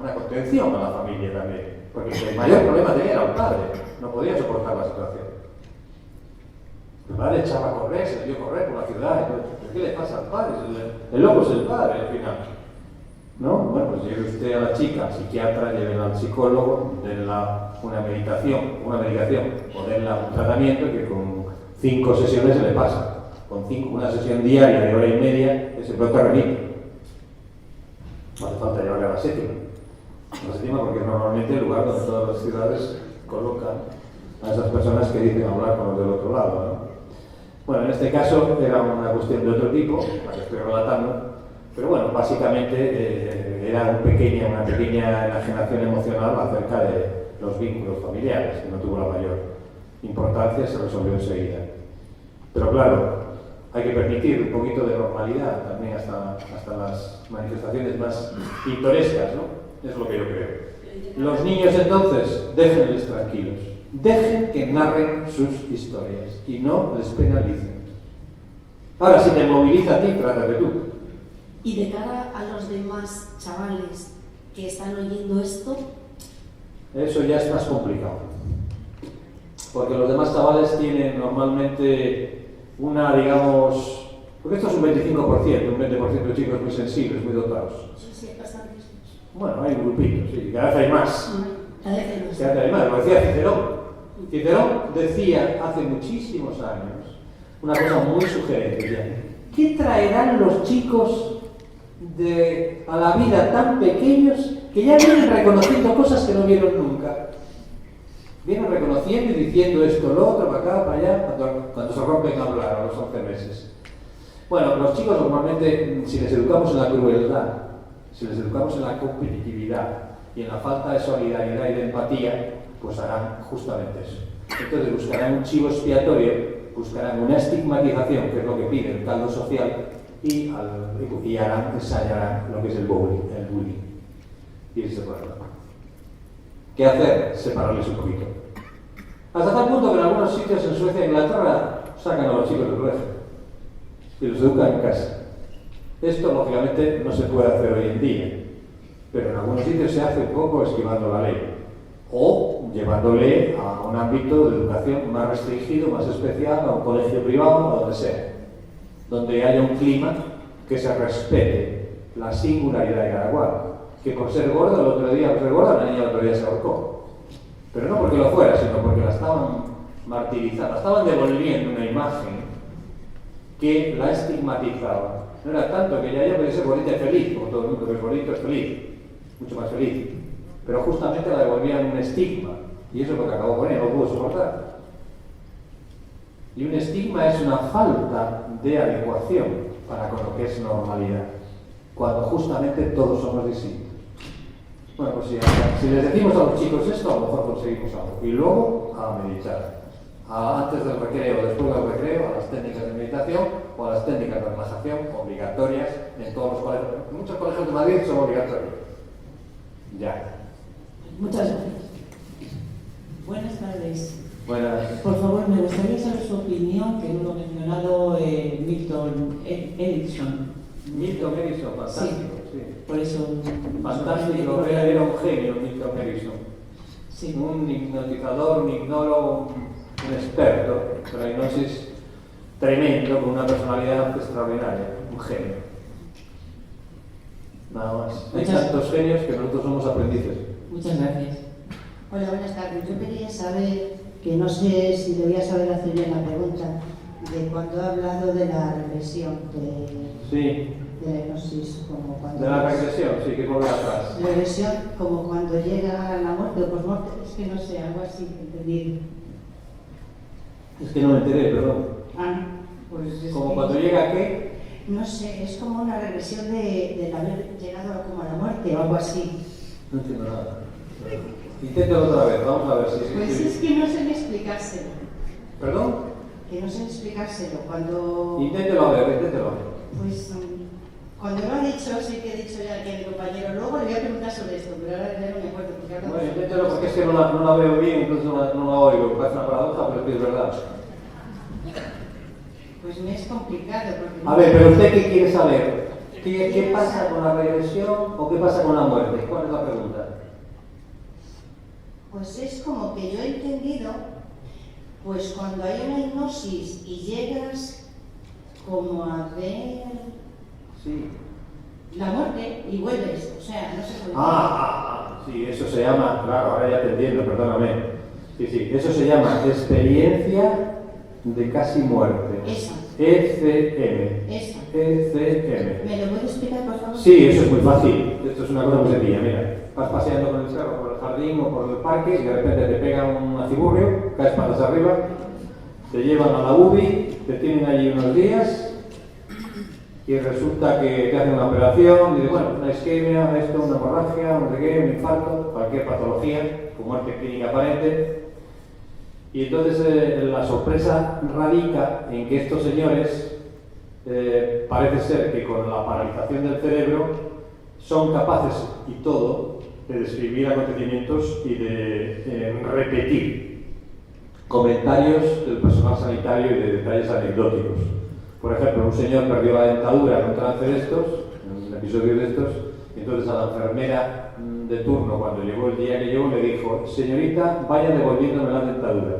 una contención a la familia también. Porque el mayor problema tenía era el padre, no podía soportar la situación. El padre echaba a correr, se le dio a correr por la ciudad. ¿Pero qué le pasa al padre? El loco es el padre al final. ¿No? Bueno, pues lleve usted a la chica al psiquiatra, llévela al psicólogo, denla una medicación, o denla un tratamiento que con 5 sesiones se le pasa. Con una sesión diaria de hora y media, ese brote remite. No hace falta llevarle a la séptima. La séptima porque es normalmente el lugar donde todas las ciudades colocan a esas personas que dicen hablar con los del otro lado, ¿no? Bueno, en este caso era una cuestión de otro tipo, la que estoy relatando, pero bueno, básicamente era una pequeña enajenación emocional acerca de los vínculos familiares, que no tuvo la mayor importancia, se resolvió enseguida. Pero claro, hay que permitir un poquito de normalidad también hasta las manifestaciones más pintorescas, ¿no? Es lo que yo creo. Los niños entonces, déjenles tranquilos, dejen que narren sus historias y no les penalicen. Ahora, si te moviliza a ti, trátate tú. Y de cara a los demás chavales que están oyendo esto, eso ya es más complicado. porque los demás chavales tienen normalmente una, digamos, porque esto es un 25%, un 20% de chicos muy sensibles, muy dotados. Sí, bastantes. Bueno, hay grupitos, sí, cada vez hay más. Cada vez hay más. Cada vez hay más, lo decía Cicerón. Cicerón decía hace muchísimos años una cosa muy sugerente ya. ¿Qué traerán los chicos a la vida tan pequeños que ya vienen reconociendo cosas que no vieron nunca? Vienen reconociendo y diciendo esto, lo otro, para acá, para allá, cuando se rompen a hablar a los 11 meses. Bueno, los chicos normalmente, si les educamos en la crueldad, si les educamos en la competitividad y en la falta de solidaridad y de empatía, pues harán justamente eso. Entonces buscarán un chivo expiatorio, buscarán una estigmatización, que es lo que pide el caldo social, y ensayarán lo que es el bullying. Y ese problema. ¿Qué hacer? Separarles un poquito. Hasta tal punto que en algunos sitios en Suecia e Inglaterra sacan a los chicos del colegio y los educan en casa. Esto, lógicamente, no se puede hacer hoy en día, pero en algunos sitios se hace un poco esquivando la ley o llevándole a un ámbito de educación más restringido, más especial, a un colegio privado, a donde sea, donde haya un clima que se respete la singularidad de cada cual. Que por ser gordo, el otro día, por ser gorda, la niña el otro día se ahorcó. Pero no porque lo fuera, sino porque la estaban martirizando, la estaban devolviendo una imagen que la estigmatizaba. No era tanto que ella podía ser bonita y feliz, como todo el mundo que es bonito es feliz, mucho más feliz. Pero justamente la devolvían un estigma, y eso es lo que acabó con ella, no pudo soportar. Y un estigma es una falta de adecuación para con lo que es normalidad, cuando justamente todos somos distintos. Bueno, pues si les decimos a los chicos esto, a lo mejor conseguimos algo. Y luego a meditar. Antes del recreo, después del recreo, a las técnicas de meditación o a las técnicas de relajación obligatorias en todos los colegios. En muchos colegios de Madrid son obligatorios. Ya. Muchas gracias. Buenas tardes. Buenas. Por favor, me gustaría saber su opinión, que no lo ha mencionado Milton Erickson. Milton Erickson, fantástico, sí. Por eso. Fantástico, era un genio Milton Erickson. Sí. Un hipnotizador, un hipnólogo, un experto de la hipnosis tremendo, con una personalidad extraordinaria, un genio. Nada más. Hay tantos genios que nosotros somos aprendices. Muchas gracias. Hola, buenas tardes. Yo quería saber, que no sé si debía saber hacer bien la pregunta, de cuando ha hablado de la regresión, Sí. de la hipnosis, como cuando... De la regresión, sí, que vuelve atrás. Regresión, como cuando llega la muerte o posmuerte, es que no sé, algo así, entendido. Es que no me enteré, perdón. Ah, pues es Como que- cuando llega, ¿qué? No sé, es como una regresión de haber llegado como a la muerte o algo así. No entiendo nada. Inténtalo otra vez, vamos a ver si... Pues es que no sé ni explicárselo. ¿Perdón? Que no sé ni explicárselo. Cuando... Inténtelo a ver, inténtelo. Pues cuando lo ha dicho, sí que he dicho ya que mi compañero, luego le voy a preguntar sobre esto, pero ahora ya no me acuerdo. Porque ahora Bueno, inténtelo porque es que no la veo bien, entonces no la oigo. Parece una paradoja, pero es verdad. Pues me es complicado. Porque A ver, pero ¿usted qué quiere saber? ¿Qué pasa con la regresión o qué pasa con la muerte? ¿Cuál es la pregunta? Pues es como que yo he entendido, pues cuando hay una hipnosis y llegas como a ver Sí. la muerte y vuelves, o sea, no sé cómo. Sí, eso se llama, claro, ahora ya te entiendo, perdóname. Sí, eso se llama experiencia de casi muerte. Esa. ECM. Esa. ECM. ¿Me lo puedes explicar, por favor? Sí, eso es muy fácil. Esto es una cosa muy sencilla. Mira, vas paseando con el perro por el jardín o por el parque y de repente te pega un aciburrio, caes patas arriba, te llevan a la UBI, te tienen allí unos días y resulta que te hacen una operación y bueno, una isquemia, esto, una hemorragia, un regué, un infarto, cualquier patología con muerte clínica aparente. Y entonces la sorpresa radica en que estos señores parece ser que con la paralización del cerebro son capaces y todo de describir acontecimientos y de repetir comentarios del personal sanitario y de detalles anecdóticos. Por ejemplo, un señor perdió la dentadura en un trance de estos, en un episodio de estos, y entonces a la enfermera de turno, cuando llegó el día que llegó, le dijo: señorita, vaya devolviéndome la dentadura.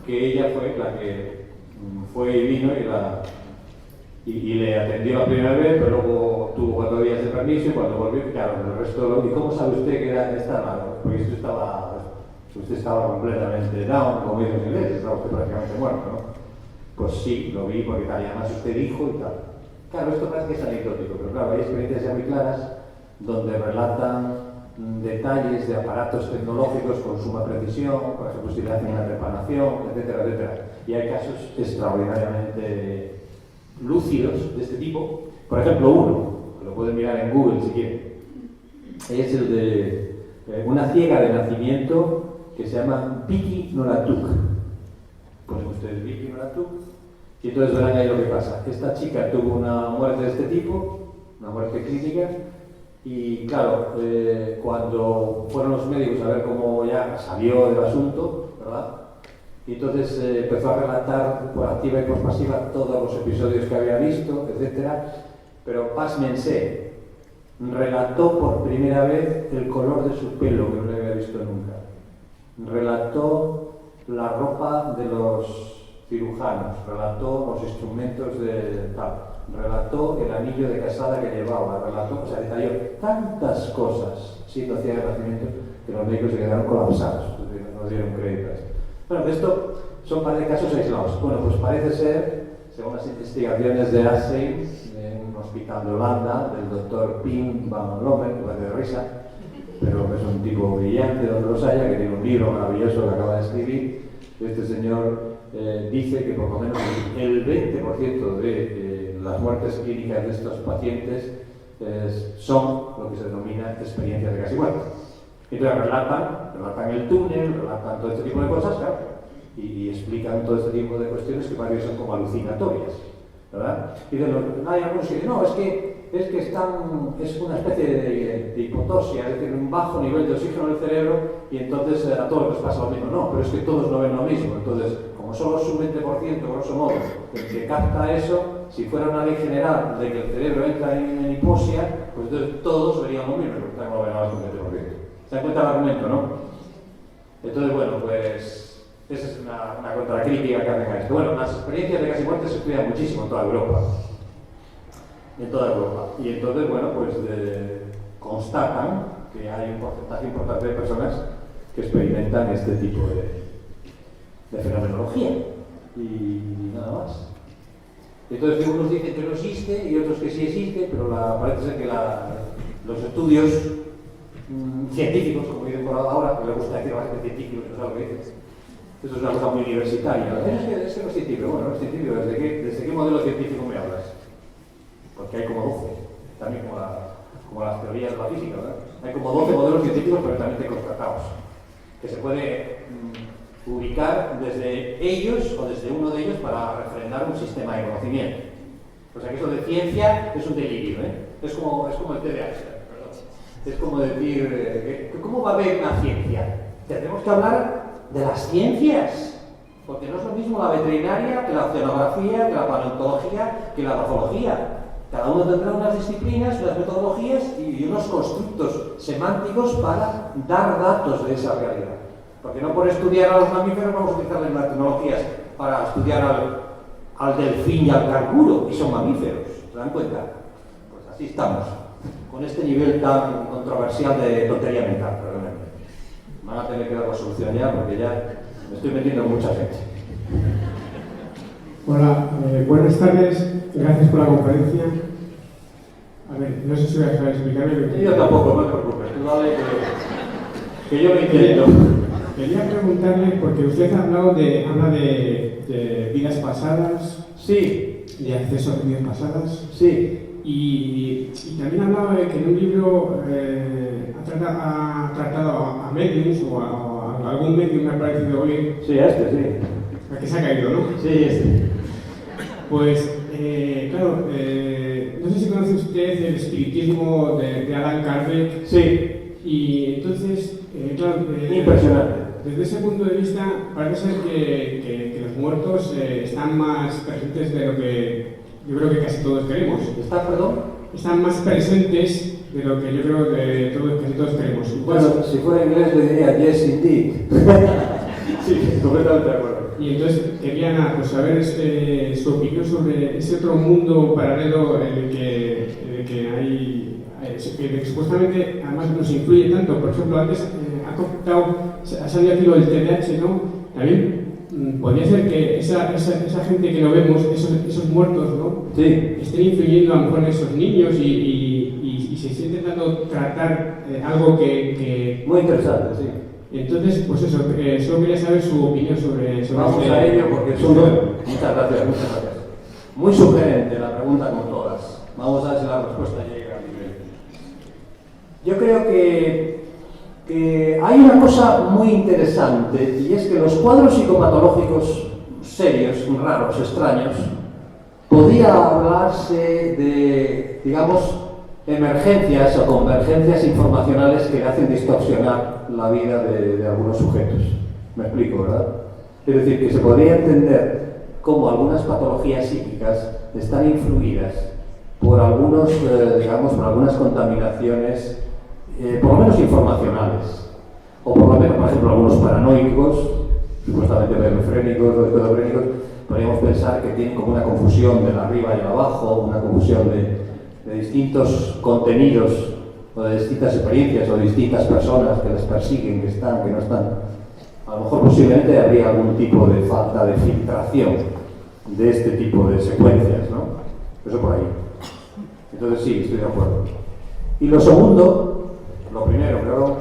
que ella fue la que fue y vino y le atendió la primera vez, pero luego tuvo 4 días de permiso y cuando volvió, claro, el resto ¿y cómo sabe usted que está malo? Porque usted estaba completamente down, como dicen en inglés, estaba usted prácticamente muerto, ¿no? Pues sí, lo vi porque tal, y además usted dijo y tal. Claro, esto parece que es anecdótico, pero claro, hay experiencias ya muy claras donde relatan detalles de aparatos tecnológicos con suma precisión, por ejemplo, si le hacen una trepanación, etcétera, etcétera. Y hay casos extraordinariamente lúcidos de este tipo. Por ejemplo, uno, lo pueden mirar en Google si quieren, es el de una ciega de nacimiento que se llama Vicky Noratuk. Ponen ustedes Vicky Noratuk y entonces verán ahí lo que pasa. Esta chica tuvo una muerte de este tipo, una muerte clínica, y claro, cuando fueron los médicos a ver cómo ya salió del asunto, ¿verdad? Y entonces empezó a relatar por activa y por pasiva todos los episodios que había visto, etcétera. Pero pásmense, relató por primera vez el color de su pelo, que no le había visto nunca. Relató la ropa de los cirujanos, relató los instrumentos de tal, relató el anillo de casada que llevaba, relató, o sea, detalló tantas cosas siendo ciega de nacimiento que los médicos se quedaron colapsados, no dieron crédito a esto. Bueno, esto son par de casos aislados. Bueno, pues parece ser, según las investigaciones de Assay, en un hospital de Holanda, del doctor Pim van Lommel, que parece de risa, pero es un tipo brillante donde los haya, que tiene un libro maravilloso que acaba de escribir. Este señor dice que por lo menos el 20% de las muertes clínicas de estos pacientes son lo que se denomina experiencias de casi muerte. Entonces relatan el túnel, relatan todo este tipo de cosas, claro, y explican todo este tipo de cuestiones que para ellos son como alucinatorias, ¿verdad? Y hay algunos que dicen, no, es que es una especie de hipotosia, es decir, un bajo nivel de oxígeno en el cerebro y entonces a todos les pasa lo mismo. No, pero es que todos no ven lo mismo. Entonces, como solo es un 20%, grosso modo, el que capta eso, si fuera una ley general de que el cerebro entra en hipoxia, pues entonces todos verían lo mismo, porque no ven nada con 20%. ¿Se dan cuenta el argumento, no? Entonces, bueno, pues esa es una contracrítica que hacen a esto. Bueno, las experiencias de casi muerte se estudian muchísimo en toda Europa. En toda Europa. Y entonces, bueno, pues constatan que hay un porcentaje importante de personas que experimentan este tipo de fenomenología. Y nada más. Entonces, unos dicen que no existe y otros que sí existe, pero parece ser que los estudios científicos, como dicen por ahora, que le gusta decir a la gente científico, que no sabe lo que dice. Eso es una cosa muy universitaria. Es que no es científico. Bueno, no es científico. ¿Desde qué modelo científico me hablas? Porque hay como 12, también como las teorías de la física, ¿verdad? Hay como 12 modelos científicos perfectamente constatados, que se puede ubicar desde ellos o desde uno de ellos para refrendar un sistema de conocimiento. O sea que eso de ciencia es un delirio, ¿eh? Es como el TDAH. Es como decir, ¿cómo va a haber una ciencia? Tenemos que hablar de las ciencias, porque no es lo mismo la veterinaria que la oceanografía, que la paleontología, que la patología. Cada uno tendrá unas disciplinas, unas metodologías y unos constructos semánticos para dar datos de esa realidad. Porque no por estudiar a los mamíferos vamos a utilizar las tecnologías para estudiar al delfín y al canguro, y son mamíferos, ¿se dan cuenta? Pues así estamos, con este nivel tan controversial de tontería mental, realmente. Van a tener que dar la solución ya, porque ya me estoy metiendo en mucha gente. Hola, buenas tardes, gracias por la conferencia. A ver, no sé si voy a dejar de explicarme. Yo tampoco, no te preocupes, tú dale que yo lo intento. Quería preguntarle, porque usted habla de vidas pasadas, Sí, de acceso a vidas pasadas, sí. y también hablaba de que en un libro ha tratado a mediums o a algún medium me ha parecido oír. Sí, a este, sí. A que se ha caído, ¿no? Sí, este. Pues, claro, no sé si conoce usted el espiritismo de Allan Kardec. Sí. Y entonces, claro, Impresionante. desde ese punto de vista parece ser que los muertos están más presentes de lo que yo creo que casi todos queremos. ¿Está, perdón? Están más presentes de lo que yo creo que casi todos queremos. Bueno, si fuera inglés le diría yes indeed. Sí, completamente de acuerdo. Y entonces quería pues, saber su opinión sobre ese otro mundo paralelo en el que hay, que supuestamente además nos influye tanto. Por ejemplo, antes ha salido aquí lo del TDAH, ¿no? También podría ser que esa gente que no vemos, esos muertos, ¿no? Sí. Estén influyendo a lo mejor en esos niños y se esté intentando tratar algo que... Muy interesante, sí. Entonces, pues eso, solo quería saber su opinión sobre Vamos a ello porque es muchas gracias. Muy sugerente la pregunta como todas. Vamos a ver si la respuesta llega a nivel. Yo creo que hay una cosa muy interesante y es que los cuadros psicopatológicos serios, raros, extraños, podría hablarse de, digamos, emergencias o convergencias informacionales que le hacen distorsionar la vida de algunos sujetos. Me explico, ¿verdad? Es decir, que se podría entender cómo algunas patologías psíquicas están influidas por algunos, digamos, por algunas contaminaciones, por lo menos informacionales, o por lo menos, por ejemplo, algunos paranoicos, supuestamente esquizofrénicos o esquizofrénicos, podríamos pensar que tienen como una confusión del arriba y el abajo, una confusión de distintos contenidos o de distintas experiencias o de distintas personas que les persiguen, que están, que no están. A lo mejor posiblemente habría algún tipo de falta de filtración de este tipo de secuencias, ¿no? Eso por ahí. Entonces sí, estoy de acuerdo. Y lo segundo, lo primero, creo,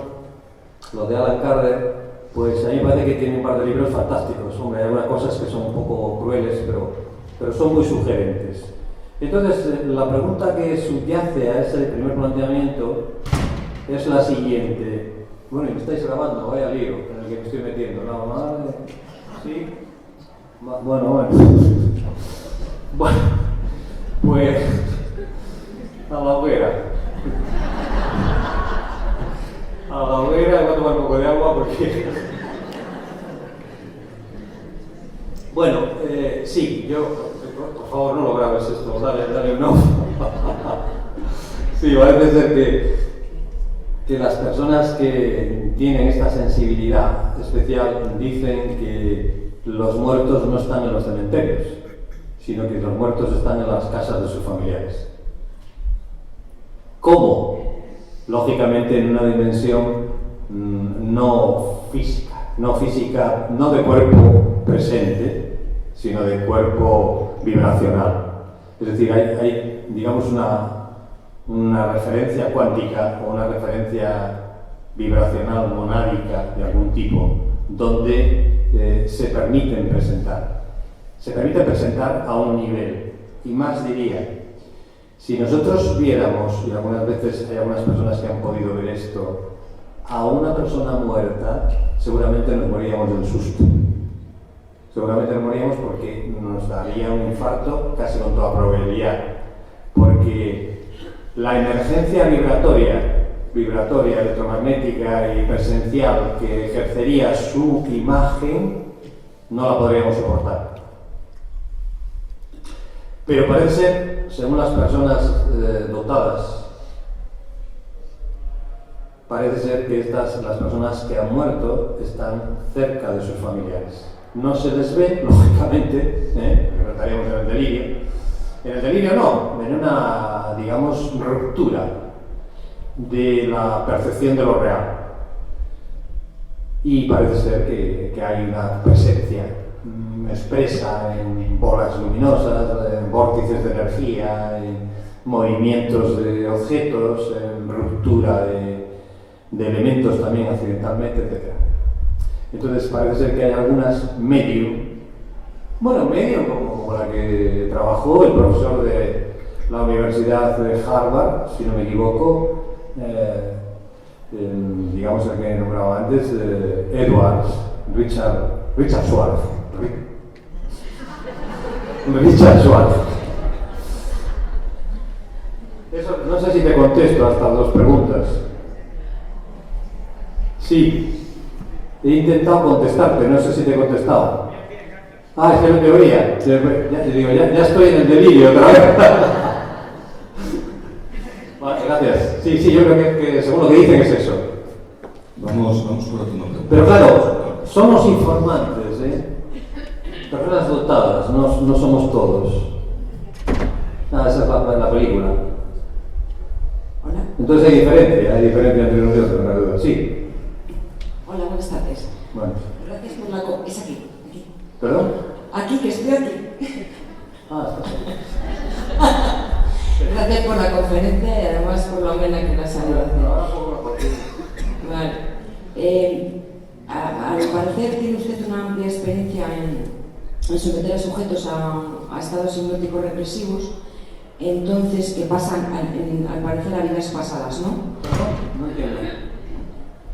lo de Alan Kardec, pues a mí me parece que tiene un par de libros fantásticos. Hombre, hay algunas cosas que son un poco crueles, pero son muy sugerentes. Entonces, la pregunta que subyace a ese primer planteamiento es la siguiente. Bueno, y me estáis grabando, vaya lío en el que me estoy metiendo. No, madre. ¿Sí? Bueno. Bueno, pues a la hoguera. A la hoguera, voy a tomar un poco de agua porque... Bueno, sí, yo... Por favor, no lo grabes esto, dale un no. Sí, parece ser que las personas que tienen esta sensibilidad especial dicen que los muertos no están en los cementerios, sino que los muertos están en las casas de sus familiares. ¿Cómo? Lógicamente en una dimensión no física, no de cuerpo presente, sino de cuerpo vibracional. Es decir, hay digamos, una referencia cuántica o una referencia vibracional monádica de algún tipo, donde se permiten presentar. Se permite presentar a un nivel. Y más diría, si nosotros viéramos, y algunas veces hay algunas personas que han podido ver esto, a una persona muerta, seguramente nos moriríamos del susto. Seguramente nos moríamos porque nos daría un infarto casi con toda probabilidad, porque la emergencia vibratoria, electromagnética y presencial que ejercería su imagen no la podríamos soportar. Pero parece ser, según las personas dotadas, parece ser que las personas que han muerto están cerca de sus familiares. No se les ve, lógicamente, estaríamos en el delirio. En el delirio no, en una, digamos, ruptura de la percepción de lo real. Y parece ser que hay una presencia expresa en bolas luminosas, en vórtices de energía, en movimientos de objetos, en ruptura de elementos también accidentalmente, etc. Entonces parece ser que hay algunas medium como la que trabajó el profesor de la Universidad de Harvard, si no me equivoco, digamos el que he nombrado antes, Richard Schwartz. Richard Schwartz. Eso, no sé si te contesto a estas dos preguntas. Sí. He intentado contestarte, no sé si te he contestado. Ah, es que no te oía. Ya estoy en el delirio otra vez. Vale, gracias. Sí, yo creo que según lo que dicen es eso. Vamos por otro nombre. Pero claro, somos informantes, ¿eh? Personas dotadas, no somos todos. Esa es la película. Hola. Entonces hay diferencia entre uno y otro, no hay duda. Sí. Hola, buenas tardes. Bueno. Gracias por la... Es aquí. ¿Perdón? Aquí, que estoy aquí. Está bien. Gracias por la conferencia y además por la amena que la salido. Vale. Al parecer tiene usted una amplia experiencia en someter a sujetos a estados hipnóticos represivos, entonces que pasan al parecer a vidas pasadas, ¿no? No entiendo.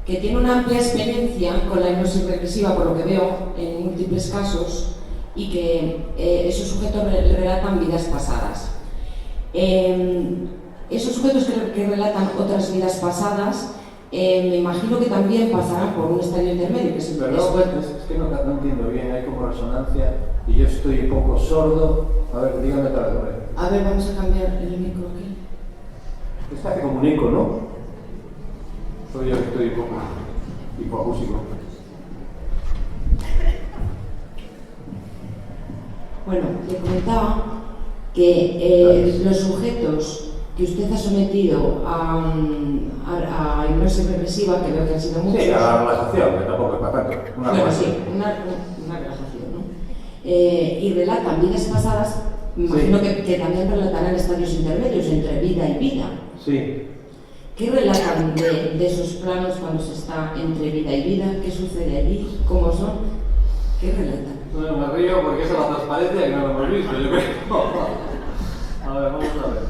Que tiene una amplia experiencia con la hipnosis regresiva, por lo que veo, en múltiples casos, y que esos sujetos relatan vidas pasadas. Esos sujetos que relatan otras vidas pasadas, me imagino que también pasarán por un estadio intermedio, que es el Perdón, es que no entiendo bien, hay como resonancia y yo estoy un poco sordo. A ver, dígame otra vez. A ver, vamos a cambiar el micro aquí. Es que hace como un eco, ¿no? Soy yo que estoy un poco hipoacústico. Bueno, le comentaba que los sujetos que usted ha sometido a hipnosis regresiva, que veo que han sido muchos... Sí, a la relajación, que tampoco es para tanto. Bueno, sí, una relajación, ¿no? Y relatan vidas pasadas, me imagino que también relatarán estadios intermedios entre vida y vida. Sí. ¿Qué relatan de esos planos cuando se está entre vida y vida? ¿Qué sucede allí? ¿Cómo son? ¿Qué relatan? No, me río porque esa es la transparencia que no lo hemos visto, yo creo. A ver, vamos a ver.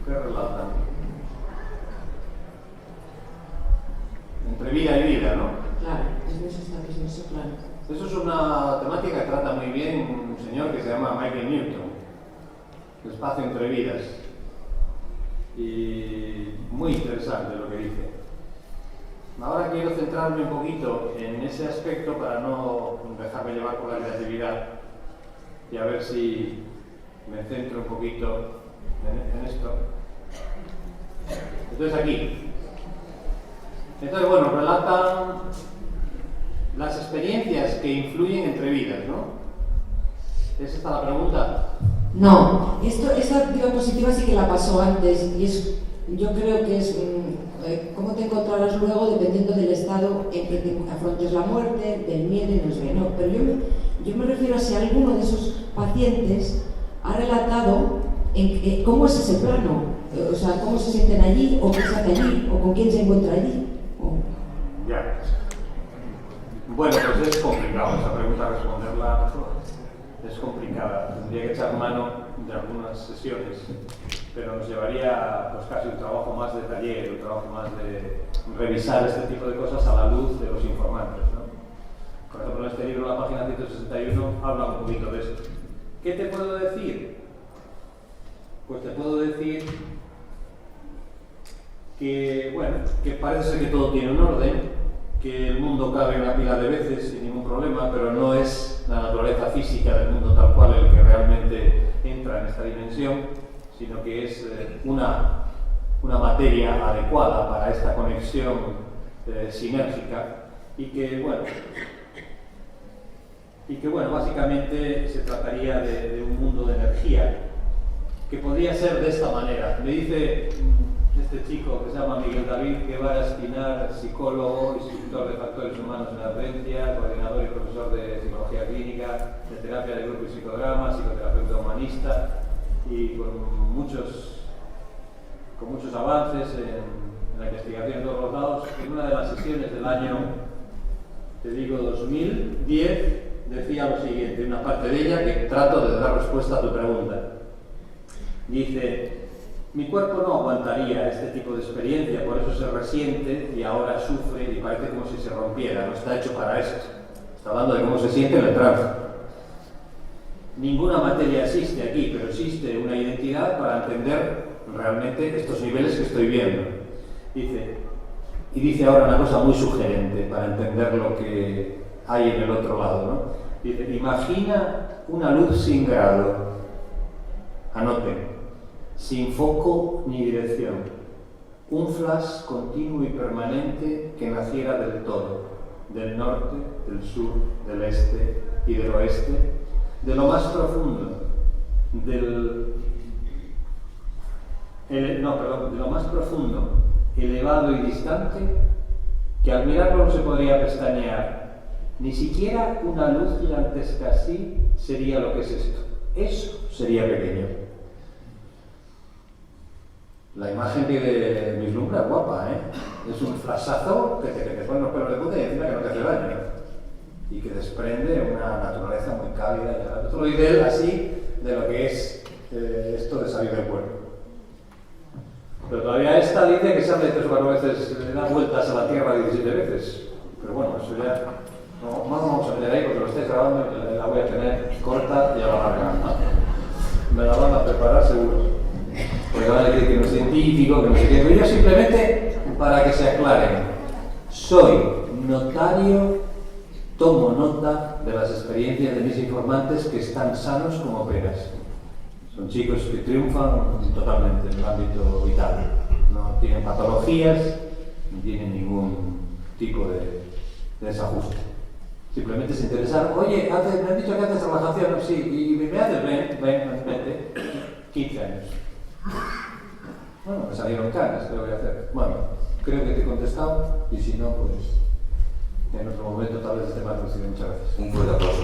¿Qué relatan? Entre vida y vida, ¿no? Claro, es eso, claro. Eso es una temática que trata muy bien un señor que se llama Michael Newton. El espacio entre vidas. Y muy interesante lo que dice. Ahora quiero centrarme un poquito en ese aspecto para no dejarme llevar por la creatividad y a ver si me centro un poquito en esto. Entonces aquí. Entonces, bueno, relatan las experiencias que influyen entre vidas, ¿no? ¿Es esta la pregunta? No, esta diapositiva sí que la pasó antes y yo creo que es cómo te encontrarás luego dependiendo del estado en que te afrontes la muerte, del miedo y no sé qué. No, pero yo me refiero a si alguno de esos pacientes ha relatado cómo es ese plano, o sea, cómo se sienten allí o qué se hace allí o con quién se encuentra allí. Ya. Bueno, pues es complicado esa pregunta, responderla es complicada. Tendría que echar mano de algunas sesiones, pero nos llevaría pues casi un trabajo más de taller, un trabajo más de revisar este tipo de cosas a la luz de los informantes, ¿no? Por ejemplo, en este libro, la página 161, habla un poquito de esto. ¿Qué te puedo decir? Pues te puedo decir que, bueno, que parece ser que todo tiene un orden, que el mundo cabe una pila de veces sin ningún problema, pero no es la naturaleza física del mundo tal cual el que realmente entra en esta dimensión, sino que es una materia adecuada para esta conexión sinérgica y que, bueno, básicamente se trataría de un mundo de energía que podría ser de esta manera. Me dice este chico que se llama Miguel David Guevara Espinar, psicólogo, instructor de factores humanos en Adventia, coordinador y profesor de psicología clínica, de terapia de grupo y psicodrama, psicoterapeuta humanista y con muchos avances en la investigación de todos los lados. En una de las sesiones del año, te digo, 2010, decía lo siguiente, una parte de ella que trato de dar respuesta a tu pregunta. Dice: mi cuerpo no aguantaría este tipo de experiencia, por eso se resiente y ahora sufre y parece como si se rompiera, no está hecho para eso. Está hablando de cómo se siente en el trance. Ninguna materia existe aquí, pero existe una identidad para entender realmente estos niveles que estoy viendo. Dice ahora una cosa muy sugerente para entender lo que hay en el otro lado, ¿no? Dice: imagina una luz sin grado. Anoten. Sin foco ni dirección, un flash continuo y permanente que naciera del todo, del norte, del sur, del este y del oeste, de lo más profundo, de lo más profundo, elevado y distante, que al mirarlo no se podría pestañear. Ni siquiera una luz gigantesca así sería lo que es esto. Eso sería pequeño. La imagen que vislumbra es guapa, ¿eh? Es un flashazo que te pone los pelos de punta y encima que no te hace daño. Y que desprende una naturaleza muy cálida. Y otro ideal así de lo que es esto de salir del pueblo. Pero todavía esta dice que sale 3 o 4 veces, le da vueltas a la Tierra 17 veces. Pero bueno, eso ya no vamos a meter ahí porque lo estáis grabando y la voy a tener corta y a la larga. Me la van a preparar seguro. Porque van a decir que no es científico, que no sé qué. Pero yo simplemente, para que se aclaren, soy notario, tomo nota de las experiencias de mis informantes que están sanos como peras. Son chicos que triunfan totalmente en el ámbito vital. No tienen patologías, ni tienen ningún tipo de desajuste. Simplemente se interesaron. Oye, me han dicho que haces relajación, sí, y me haces, vente, 15 años. Bueno, me salieron canas, ¿qué voy a hacer? Bueno, creo que te he contestado, y si no, pues en otro momento tal vez esté más reducido. Muchas gracias. Un fuerte aplauso.